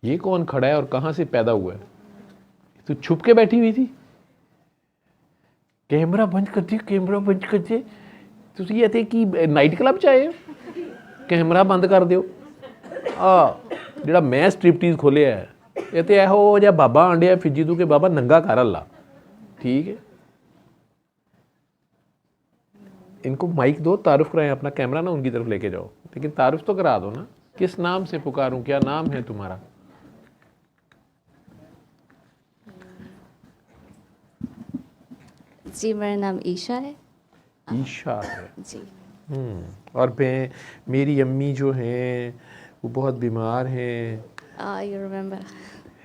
ये कौन खड़ा है और कहाँ से पैदा हुआ है? तू छुप के बैठी हुई थी, कैमरा बंद कर दे, कैमरा बंद कर दे। ਤੁਸੀਂ ਇੱਥੇ ਕੀ ਨਾਈਟ ਕਲੱਬ 'ਚ ਆਏ ਹੋ? ਕੈਮਰਾ ਬੰਦ ਕਰ ਦਿਓ। ਜਿਹੜਾ ਮੈਂ ਸਟ੍ਰਿਪਟੀਜ਼ ਖੋਲਿਆ ਹੈ, ਇਹ ਤੇ ਇਹੋ ਜਿਹਾ ਬਾਬਾ ਆਂਡਿਆ ਫਿੱਜੀ ਤੂੰ ਕਿ ਬਾਬਾ ਨੰਗਾ ਕਰ ਅੱਲਾ। ठीक है, इनको माइक दो, तारुफ कराएं, अपना कैमरा ना उनकी तरफ लेके जाओ, लेकिन तारुफ तो करा दो ना। किस नाम से पुकारूं, क्या नाम है तुम्हारा? जी मेरा नाम ईशा है। ईशा है जी। और मेरी अम्मी जो हैं वो बहुत बीमार हैं। You remember?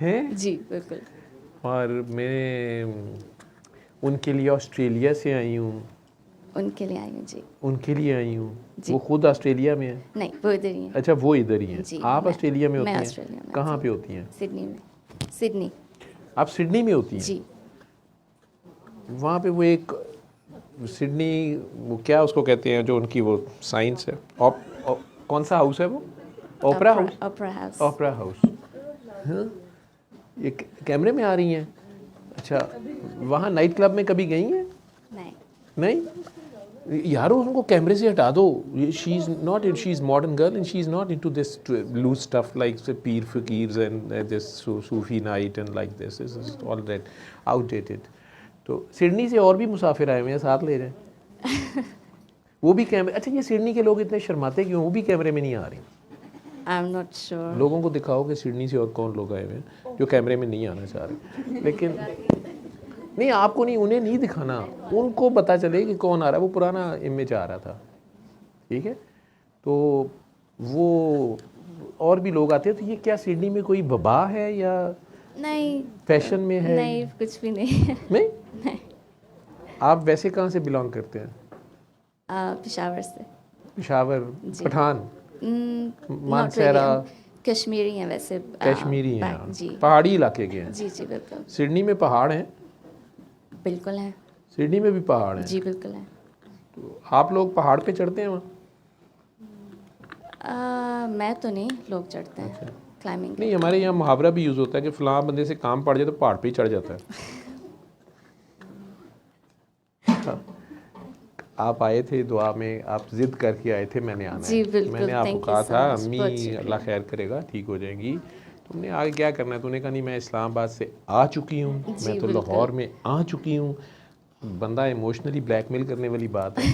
हैं जी बिल्कुल। और मैं उनके लिए ऑस्ट्रेलिया से आई हूँ। उनके लिए आई हूँ जी। उनके लिए आई हूँ। जी। वो खुद ऑस्ट्रेलिया में है? नहीं, वो इधर ही है। अच्छा, वो इधर ही हैं। जी, आप ऑस्ट्रेलिया में होती मैं हैं? ऑस्ट्रेलिया में। कहाँ जी। पे होती हैं? सिडनी में। सिडनी। आप सिडनी में होती हैं? जी। वहाँ पे वो एक सिडनी, वो क्या उसको कहते हैं जो उनकी वो साइंस है, कौन सा हाउस है वो? ओपरा हाउस। ओपरा हाउस। ओपरा हाउस। हाँ, ये कैमरे में आ रही हैं। अच्छा, वहाँ नाइट क्लब में कभी गई हैं? नहीं। नहीं यार, उनको कैमरे से हटा दो। She is modern girl and she is not into this loose stuff like पीर फकीर्स एंड दिस सूफी night and like this is all that outdated. तो सिडनी से और भी मुसाफिर आए हुए हैं, साथ ले रहे हैं। वो भी कैमरे। अच्छा, ये सिडनी के लोग इतने शर्माते क्यों? वो भी कैमरे में नहीं आ रही। I am not sure. लोगों को दिखाओ कि सिडनी से और कौन लोग आए हुए हैं जो कैमरे में नहीं आना चाह रहे। लेकिन नहीं, आपको नहीं, उन्हें नहीं दिखाना, उनको पता चले कि कौन आ रहा है। वो पुराना इमेज आ रहा था, ठीक है? तो वो और भी लोग आते हैं। तो ये क्या सिडनी में कोई वबा है या नहीं, फैशन में है? नहीं, कुछ भी नहीं है। नहीं। आप वैसे कहाँ से बिलोंग करते हैं? पेशावर से। पेशावर, जी। पठान, not मानसेरा? really, कश्मीरी हैं वैसे। कश्मीरी हैं, जी। पहाड़ी इलाके के हैं। जी जी बिल्कुल। सिडनी में पहाड़ हैं? बिल्कुल है। सिडनी में भी पहाड़ हैं? जी बिल्कुल है। तो आप लोग पहाड़ पे चढ़ते हैं वहाँ? मैं तो नहीं, लोग चढ़ते हैं। अच्छा। क्लाइंबिंग। नहीं, हमारे यहाँ मुहावरा भी यूज़ होता है कि फलां बंदे से काम पड़ जाए तो पहाड़ पे ही चढ़ जाता है। आप आए थे दुआ में, आप जिद करके आए थे मैंने आना जी है। बिल्कुल। मैंने आपको Thank you कहा so था much, बहुत अम्मी शुक्रिया। अल्लाह खैर करेगा, ठीक हो जाएंगी। तुमने आगे क्या करना है? तूने कहा नहीं, मैं इस्लामाबाद से आ चुकी हूँ, जी, मैं तो बिल्कुल। लाहौर में आ चुकी हूँ। बंदा इमोशनली ब्लैकमेल करने वाली बात है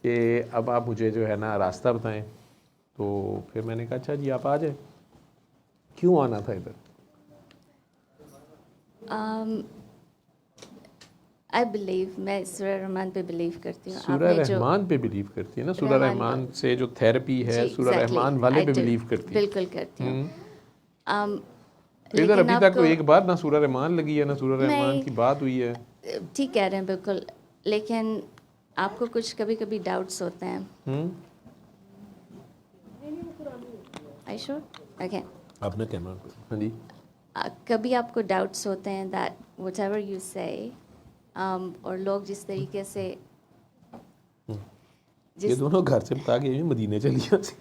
कि अब आप मुझे जो है ना रास्ता बताएं। तो फिर मैंने कहा अच्छा जी, आप आ जाए। क्यों आना था इधर? आई बिलीव, मैं सूरह रहमान पे बिलीव करती हूँ। सूरह आपने जो रहमान पे बिलीव करती है ना? सूरह रहमान रहमान से जो थेरेपी है, जी, सूरह exactly, रहमान वाले I पे do, बिलीव करती है। बिल्कुल करती हूँ। तो इधर लेकिन अभी तक तो आपको एक बार ना सूरह रहमान लगी है ना सूरह रहमान नहीं। की बात हुई है। ठीक कह रहे हैं बिल्कुल, लेकिन आपको कुछ कभी कभी डाउट्स होते हैं। I sure? ओके। आपने कैमरा पे, हाँ जी। कभी आपको डाउट्स होते हैं दैट व्हाटएवर यू से, और लोग जिस तरीके से ये दोनों घर से बता के मदीने चली जाती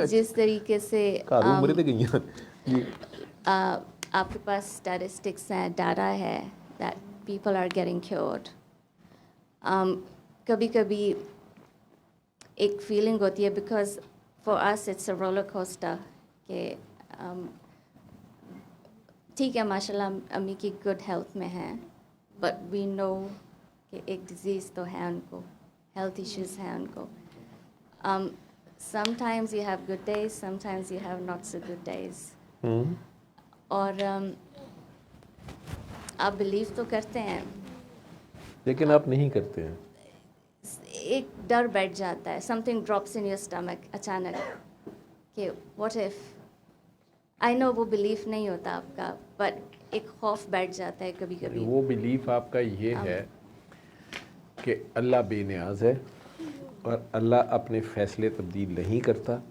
जिस तरीके से घर उम्र ते गई हैं जी। आपके पास स्टैटिस्टिक्स हैं, डाटा है that people are getting cured. कभी कभी एक फीलिंग होती है, because for us it's a roller coaster कि ठीक है माशाल्लाह अम्मी की गुड हेल्थ में है, बट वी नो कि एक डिजीज़ तो है उनको, हेल्थ इश्यूज़ हैं उनको। Sometimes you have good days, sometimes you have not so good days. और आप बिलीव तो करते हैं, लेकिन आप नहीं करते हैं। एक डर बैठ जाता है, something drops in your stomach अचानक कि व्हाट इफ, आई नो वो बिलीफ नहीं होता आपका, बट एक खौफ बैठ जाता है कभी कभी। वो बिलीफ आपका ये है कि अल्लाह बेनियाज है और अल्लाह अपने फ़ैसले तब्दील नहीं करता,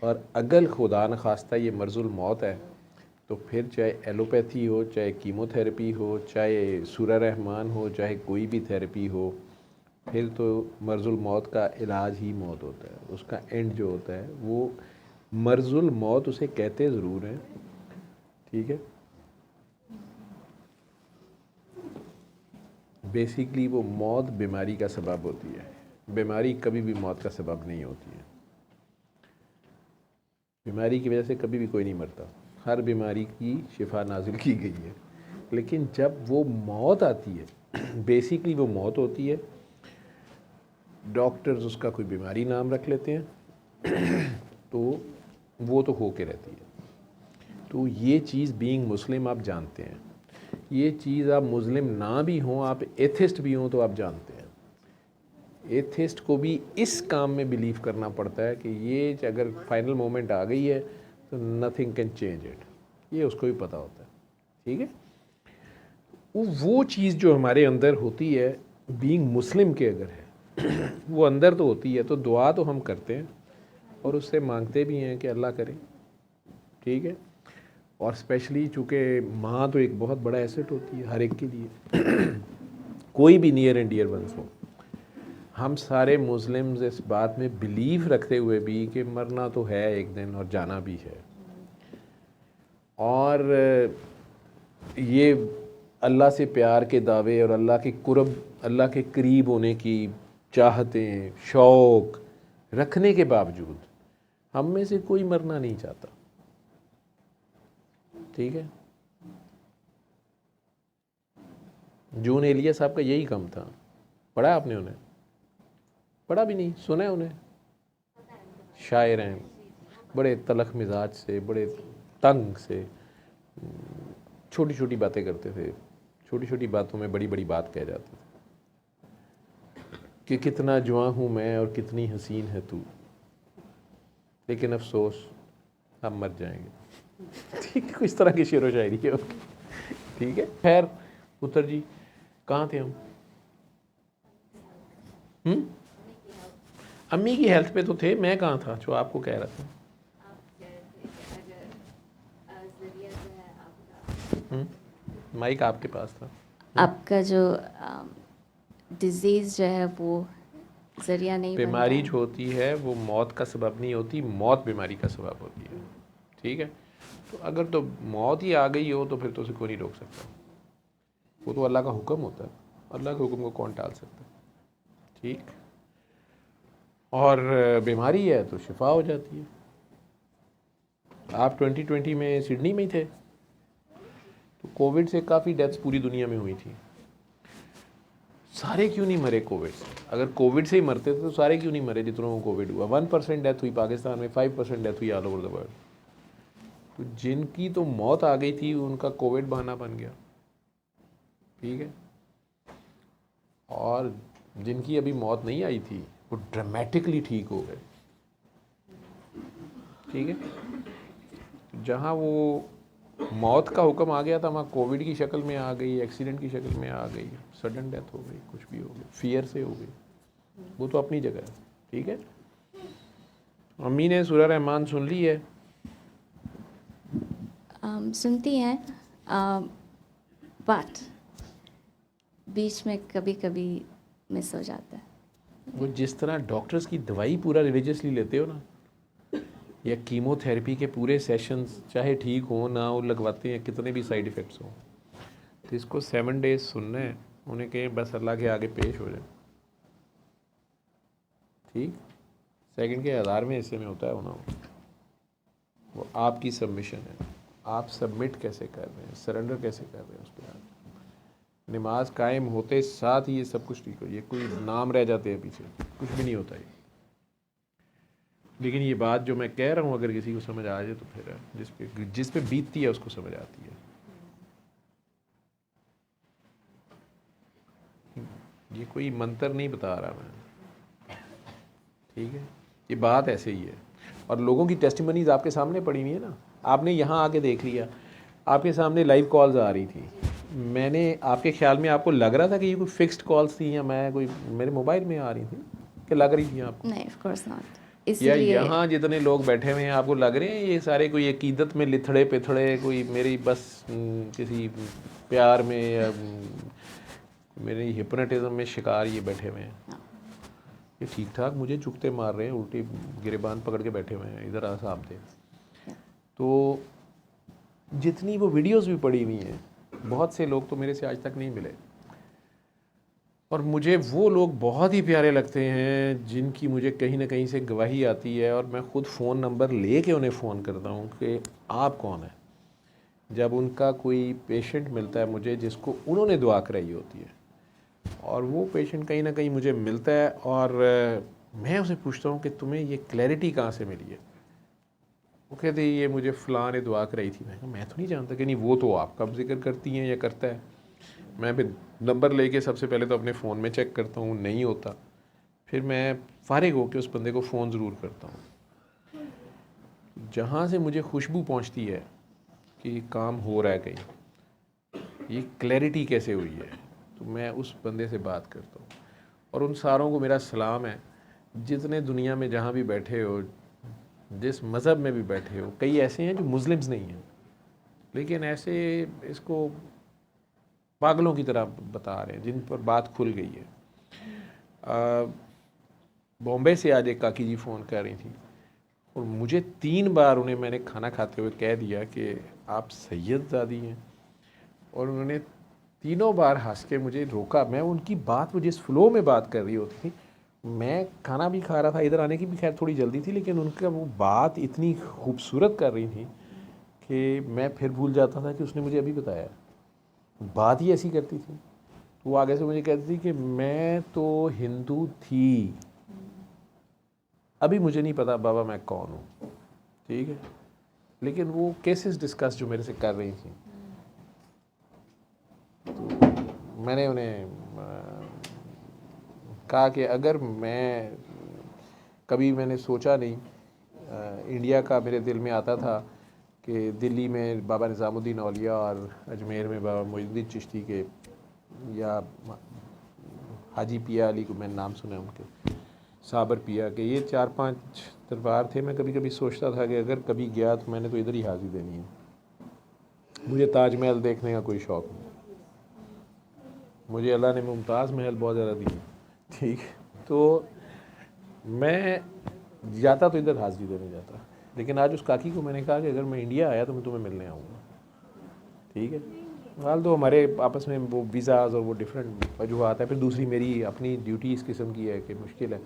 और अगर खुदा न खास्ता ये मर्ज़ुल मौत है तो फिर चाहे एलोपैथी हो, चाहे कीमोथेरेपी हो, चाहे सूरह रहमान हो, चाहे कोई भी थेरेपी हो, फिर तो मर्ज़ुल मौत का इलाज ही मौत होता है। उसका एंड जो होता है वो मर्ज़ुल मौत उसे कहते ज़रूर हैं, ठीक है, बेसिकली वो मौत बीमारी का सबब होती है, बीमारी कभी भी मौत का सबब नहीं होती है। बीमारी की वजह से कभी भी कोई नहीं मरता, हर बीमारी की शिफा नाजिल की गई है, लेकिन जब वो मौत आती है बेसिकली वो मौत होती है, डॉक्टर्स उसका कोई बीमारी नाम रख लेते हैं तो वो तो हो के रहती है। तो ये चीज़ बीइंग मुस्लिम आप जानते हैं, ये चीज़ आप मुस्लिम ना भी हों, आप एथिस्ट भी हों तो आप जानते हैं। एथिस्ट को भी इस काम में बिलीव करना पड़ता है कि ये अगर फाइनल मोमेंट आ गई है तो नथिंग कैन चेंज इट, ये उसको भी पता होता है। ठीक है, वो चीज़ जो हमारे अंदर होती है बीइंग मुस्लिम के अगर है वो अंदर तो होती है, तो दुआ तो हम करते हैं और उससे मांगते भी हैं कि अल्लाह करे। ठीक है, और स्पेशली चूँकि माँ तो एक बहुत बड़ा एसेट होती है हर एक के लिए कोई भी नियर एंड डियर वंस हो। हम सारे मुस्लिम्स इस बात में बिलीव रखते हुए भी कि मरना तो है एक दिन और जाना भी है, और ये अल्लाह से प्यार के दावे और अल्लाह के कुर्ब, अल्लाह के करीब होने की चाहतें, शौक़ रखने के बावजूद हम में से कोई मरना नहीं चाहता। ठीक है, जून एलिया साहब का यही काम था। पढ़ा आपने उन्हें? पढ़ा भी नहीं, सुना है उन्हें? शायर हैं, बड़े तलख मिजाज से, बड़े तंग से, छोटी छोटी बातें करते थे, छोटी छोटी बातों में बड़ी बड़ी बात कह जाते थे कि कितना जुआं हूँ मैं और कितनी हसीन है तू, लेकिन अफसोस हम मर जाएंगे। ठीक है, कुछ तरह की शेर व शायरी है उसकी। ठीक है, खैर पुत्र जी कहाँ थे हम? अम्मी की हेल्थ पे तो थे, मैं कहाँ था जो आपको कह रहा था? माइक आपके पास था। आपका जो डिजीज़ जो है वो ज़रिया नहीं बनता बीमारी है। जो होती है वो मौत का सबब नहीं होती, मौत बीमारी का सबब होती है। ठीक है, तो अगर तो मौत ही आ गई हो तो फिर तो उसे कोई नहीं रोक सकता, वो तो अल्लाह का हुक्म होता है, अल्लाह के हुक्म को कौन टाल सकता है। ठीक, और बीमारी है तो शिफा हो जाती है। आप 2020 में सिडनी में ही थे, तो कोविड से काफ़ी डेथ्स पूरी दुनिया में हुई थी। सारे क्यों नहीं मरे कोविड से? अगर कोविड से ही मरते थे तो सारे क्यों नहीं मरे जितनों को कोविड हुआ? 1% डेथ हुई पाकिस्तान में, 5% डेथ हुई ऑल ओवर द वर्ल्ड। तो जिनकी तो मौत आ गई थी उनका कोविड बहाना बन गया। ठीक है, और जिनकी अभी मौत नहीं आई थी वो ड्रामेटिकली ठीक हो गए। ठीक है, जहाँ वो मौत का हुक्म आ गया था वहाँ कोविड की शक्ल में आ गई, एक्सीडेंट की शक्ल में आ गई, सडन डेथ हो गई, कुछ भी हो गया, फियर से हो गई। वो तो अपनी जगह है। ठीक है, अम्मी ने सूरह रहमान सुन ली है? सुनती हैं, बट बीच में कभी कभी मिस हो जाता है। वो जिस तरह डॉक्टर्स की दवाई पूरा रिलीजियसली लेते हो ना, या कीमोथेरेपी के पूरे सेशंस चाहे ठीक हो ना हो लगवाते हैं, कितने भी साइड इफ़ेक्ट्स हों, तो इसको 7 डेज सुनना है, उन्हें कहें बस अल्लाह के आगे पेश हो जाए। ठीक, सेकंड के 1000वें हिस्से में होता है होना, वो आपकी सबमिशन है, आप सबमिट कैसे कर रहे हैं, सरेंडर कैसे कर रहे हैं उस पर। नमाज कायम होते साथ ही ये सब कुछ ठीक हो, ये कोई नाम रह जाते हैं पीछे, कुछ भी नहीं होता ये। लेकिन ये बात जो मैं कह रहा हूँ अगर किसी को समझ आ जाए तो फिर जिस पे बीतती है उसको समझ आती है। ये कोई मंत्र नहीं बता रहा मैं। ठीक है, ये बात ऐसे ही है, और लोगों की टेस्टिमनीज आपके सामने पड़ी हुई है ना, आपने यहाँ आके देख लिया, आपके सामने लाइव कॉल्स आ रही थी। मैंने आपके ख्याल में आपको लग रहा था कि ये कोई फिक्स्ड कॉल्स थी या मैं कोई मेरे मोबाइल में आ रही थी कि लग रही थी आपको? नहीं, ऑफ कोर्स नॉट। या इसलिए यहाँ जितने लोग बैठे हुए हैं आपको लग रहे हैं ये सारे कोई अकीदत में लिथड़े पिथड़े, कोई मेरी बस किसी प्यार में या मेरी हिप्नोटिज्म में शिकार ये बैठे हुए हैं? ये ठीक ठाक मुझे चुकते मार रहे हैं, उल्टी गिरेबान पकड़ के बैठे हुए हैं, इधर आ साहब थे। तो जितनी वो वीडियोस भी पड़ी हुई हैं, बहुत से लोग तो मेरे से आज तक नहीं मिले, और मुझे वो लोग बहुत ही प्यारे लगते हैं जिनकी मुझे कहीं ना कहीं से गवाही आती है, और मैं ख़ुद फ़ोन नंबर ले के उन्हें फ़ोन करता हूँ कि आप कौन हैं। जब उनका कोई पेशेंट मिलता है मुझे जिसको उन्होंने दुआ कराई होती है, और वो पेशेंट कहीं ना कहीं मुझे मिलता है, और मैं उसे पूछता हूँ कि तुम्हें ये क्लैरिटी कहाँ से मिली है। वो कहते ये मुझे फ़लाँ ने दुआ कराई थी। मैं तो नहीं जानता कि नहीं, वो तो आपका जिक्र करती हैं या करता है। मैं फिर नंबर लेके सबसे पहले तो अपने फ़ोन में चेक करता हूँ, नहीं होता, फिर मैं फ़ारिग होकर उस बंदे को फ़ोन ज़रूर करता हूँ। जहाँ से मुझे खुशबू पहुँचती है कि काम हो रहा है कहीं, ये क्लैरिटी कैसे हुई है, तो मैं उस बंदे से बात करता हूँ। और उन सारों को मेरा सलाम है, जितने दुनिया में जहाँ भी बैठे हो, जिस मज़हब में भी बैठे हो। कई ऐसे हैं जो मुस्लिम्स नहीं हैं, लेकिन ऐसे इसको पागलों की तरह बता रहे हैं, जिन पर बात खुल गई है। बॉम्बे से आज एक काकी जी फ़ोन कर रही थी, और मुझे 3 बार उन्हें मैंने खाना खाते हुए कह दिया कि आप सैयदज़ादी हैं, और उन्होंने तीनों बार हंस के मुझे रोका। मैं उनकी बात, वो जिस फ़्लो में बात कर रही होती थी, मैं खाना भी खा रहा था, इधर आने की भी खैर थोड़ी जल्दी थी, लेकिन उनका वो बात इतनी खूबसूरत कर रही थी कि मैं फिर भूल जाता था कि उसने मुझे अभी बताया। बात ही ऐसी करती थी। तो वो आगे से मुझे कहती थी कि मैं तो हिंदू थी, अभी मुझे नहीं पता बाबा मैं कौन हूँ, ठीक है। लेकिन वो केसेस डिस्कस जो मेरे से कर रही थी, तो मैंने उन्हें कहा कि अगर मैं कभी, मैंने सोचा नहीं, इंडिया का मेरे दिल में आता था कि दिल्ली में बाबा निज़ामुद्दीन औलिया और अजमेर में बाबा मोइनुद्दीन चिश्ती के, या हाजी पिया अली को मैंने नाम सुना उनके, साबर पिया के, ये 4-5 दरबार थे। मैं कभी कभी सोचता था कि अगर कभी गया तो मैंने तो इधर ही हाज़िरी देनी है। मुझे ताजमहल देखने का कोई शौक़ नहीं, मुझे अल्लाह ने मुमताज़ महल बहुत ज़्यादा दिए, ठीक। तो मैं जाता तो इधर हाज़िरी देने जाता, लेकिन आज उस काकी को मैंने कहा कि अगर मैं इंडिया आया तो मैं तुम्हें मिलने आऊँगा, ठीक है। हाल तो हमारे आपस में वो वीज़ाज़ और वो डिफरेंट वजूहात है। फिर दूसरी मेरी अपनी ड्यूटी इस किस्म की है कि मुश्किल है,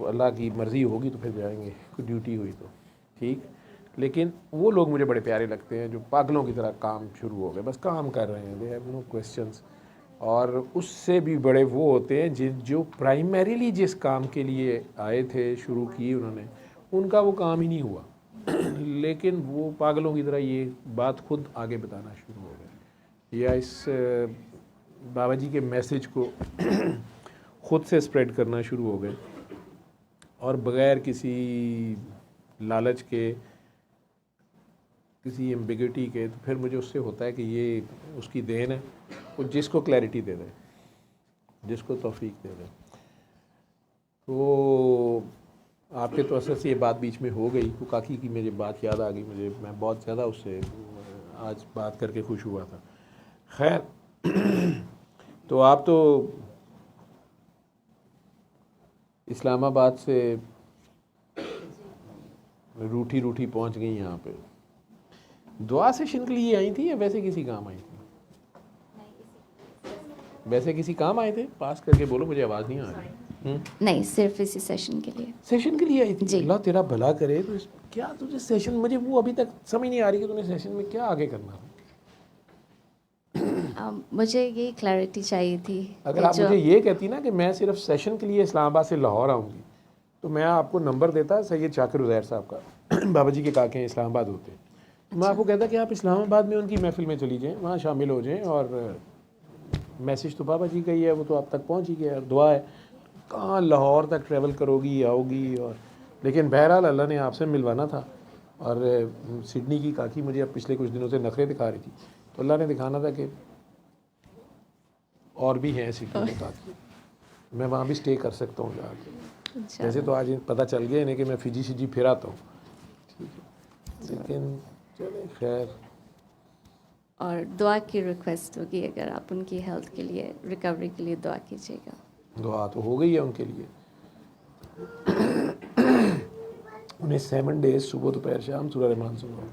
अल्लाह की मर्ज़ी होगी तो फिर जाएंगे, कोई ड्यूटी हुई तो, ठीक। लेकिन वो लोग मुझे बड़े प्यारे लगते हैं जो पागलों की तरह काम शुरू हो गए, बस काम कर रहे हैं, दे हैव नो क्वेश्चंस। और उससे भी बड़े वो होते हैं जो प्राइमरीली जिस काम के लिए आए थे, शुरू की उन्होंने, उनका वो काम ही नहीं हुआ लेकिन वो पागलों की तरह ये बात खुद आगे बताना शुरू हो गए, या इस बाबा जी के मैसेज को ख़ुद से स्प्रेड करना शुरू हो गए, और बग़ैर किसी लालच के, किसी एम्बिग्यूटी के। तो फिर मुझे उससे होता है कि ये उसकी देन है, वो जिसको क्लैरिटी दे दे, जिसको तौफीक दे दे। तो आपके तो असर से ये बात बीच में हो गई, तो काकी की मेरी बात याद आ गई मुझे, मैं बहुत ज़्यादा उससे आज बात करके खुश हुआ था। खैर तो आप तो इस्लामाबाद से रूठी रूठी पहुंच गई यहाँ पे। दुआ सेशन के लिए आई थी या वैसे किसी काम आई थी? वैसे किसी काम आए थे? पास करके बोलो, मुझे आवाज़ नहीं आ रही। नहीं, सिर्फ इसी सेशन के लिए। सेशन के लिए आई थी? जी। अल्लाह तेरा भला करे। तो क्या तुझे सेशन, मुझे वो अभी तक समझ नहीं आ रही कि तूने सेशन में क्या आगे करना था। मुझे ये क्लैरिटी चाहिए थी। अगर आप मुझे ये कहती ना कि मैं सिर्फ सेशन के लिए इस्लामाबाद से लाहौर आऊँगी, तो मैं आपको नंबर देता सैयद शाकिर उज़ैर साहब का बाबा जी के काके इस्लामाबाद होते। मैं आपको कहता कि आप इस्लामाबाद में उनकी महफिल में चली जाएँ, वहाँ शामिल हो जाएँ, और मैसेज तो बाबा जी का ही है, वो तो आप तक पहुँच ही गया, दुआ है। कहाँ लाहौर तक ट्रैवल करोगी, आओगी, और लेकिन बहरहाल अल्लाह ने आपसे मिलवाना था। और सिडनी की काकी मुझे अब पिछले कुछ दिनों से नखरे दिखा रही थी, तो अल्लाह ने दिखाना था कि और भी हैं सिडनी में काकी, मैं वहाँ भी स्टे कर सकता हूँ जाके। वैसे तो आज पता चल गया इन्हें कि मैं फिजी शिजी फिर आता हूँ, ठीक है, लेकिन चले खैर। और दुआ की रिक्वेस्ट होगी, अगर आप उनकी हेल्थ के लिए, रिकवरी के लिए दुआ कीजिएगा। दुआ तो हो गई है उनके लिए। उन्हें 7 डेज सुबह दोपहर शाम सूरह रहमान सुनाओ।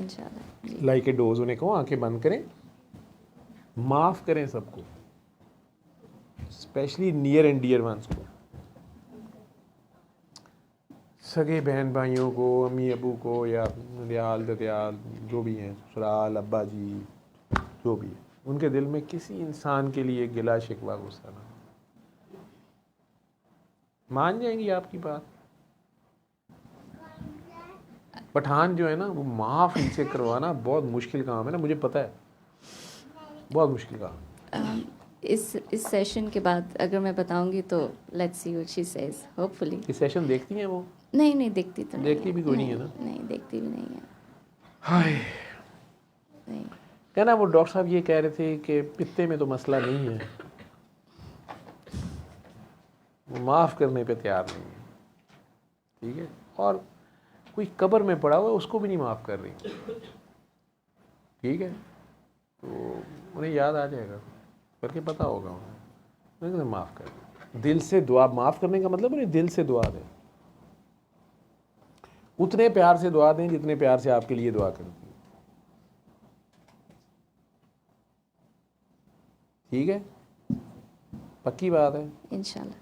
इंशाल्लाह जी। लाइक ए डोज, उन्हें कहो आंखें बंद करें, माफ़ करें सबको, specially near and dear ones को, सगे बहन भाइयों को, अम्मी अबू को, या दयाल दत्याल जो भी हैं, ससुराल अब्बा जी जो भी है, उनके दिल में किसी इंसान के लिए गिला शिकवा गुस्सा ना, मान जाएंगी आपकी बात। पठान जो है ना, वो माफ़ इनसे करवाना बहुत मुश्किल काम है ना, मुझे पता है, बहुत मुश्किल काम। इस सेशन के बाद अगर मैं बताऊंगी तो let's see what she says, hopefully. ये सेशन देखती हैं वो? नहीं देखती तो नहीं देखती है। भी कोई नहीं है ना? नहीं देखती भी नहीं है। हाय, नहीं कहना वो डॉक्टर साहब ये कह रहे थे कि पित्ते में तो मसला नहीं है, वो माफ़ करने पे तैयार नहीं है, ठीक है, और कोई कब्र में पड़ा हुआ है उसको भी नहीं माफ़ कर रही, ठीक है, तो उन्हें याद आ जाएगा, करके पता होगा उन्हें, माफ़ कर, दिल से दुआ, माफ़ करने का मतलब उन्हें दिल से दुआ दें, उतने प्यार से दुआ दें जितने प्यार से आपके लिए दुआ करती है, ठीक है, पक्की बात है। इंशाल्लाह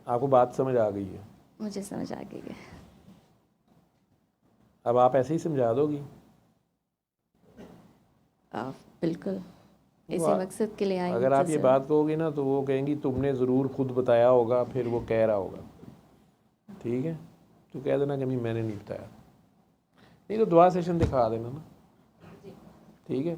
आपको बात समझ आ गई है? मुझे समझ आ गई है। अब आप ऐसे ही समझा दोगी? बिल्कुल, इसी मकसद के लिए आई हूं अगर आप ये जैसे- बात कहोगी ना तो वो कहेंगी तुमने ज़रूर खुद बताया होगा, फिर वो कह रहा होगा, ठीक है, तो कह देना कि नहीं मैंने नहीं बताया, नहीं तो दुआ सेशन दिखा देना ना, ठीक है।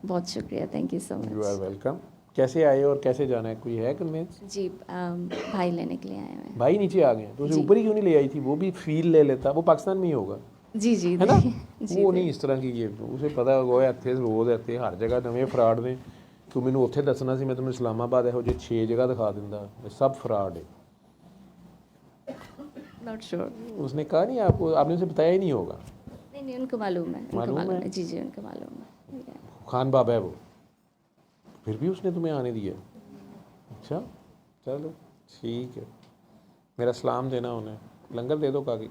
बहुत शुक्रिया, thank you so you are much. Welcome. कैसे आए और कैसे जाना है, कोई है कन्वेंस? जी भाई लेने के लिए आए हुए हैं। भाई नीचे आ गए तो उसे जी। ऊपर ही क्यों नहीं ले आई थी? वो भी फील ले लेता, वो पाकिस्तान में ही होगा, जी जी है ना? जी वो नहीं इस तरह की, ये उसे पता होगा ਇੱਥੇ ਰੋਜ਼ ਇੱਥੇ ਹਰ ਜਗ੍ਹਾ ਨਵੇਂ ਫਰਾਡ ਨੇ, ਤੂੰ ਮੈਨੂੰ ਉੱਥੇ ਦੱਸਣਾ ਸੀ, ਮੈਂ ਤੈਨੂੰ ਇਸਲਾਮਾਬਾਦ ਇਹੋ ਜਿਹੇ 6 ਜਗ੍ਹਾ ਦਿਖਾ ਦਿੰਦਾ, ਇਹ सब फ्रॉड है। Not sure. उसने कहा नहीं आपको, आपने उसे बताया ही नहीं होगा। नहीं उनको मालूम है, उनको मालूम मालूम है? है। जी जी उनको मालूम है। खान बाबा है वो, फिर भी उसने तुम्हें आने दिया? अच्छा चलो ठीक है, मेरा सलाम देना उन्हें, लंगर दे दो काकी।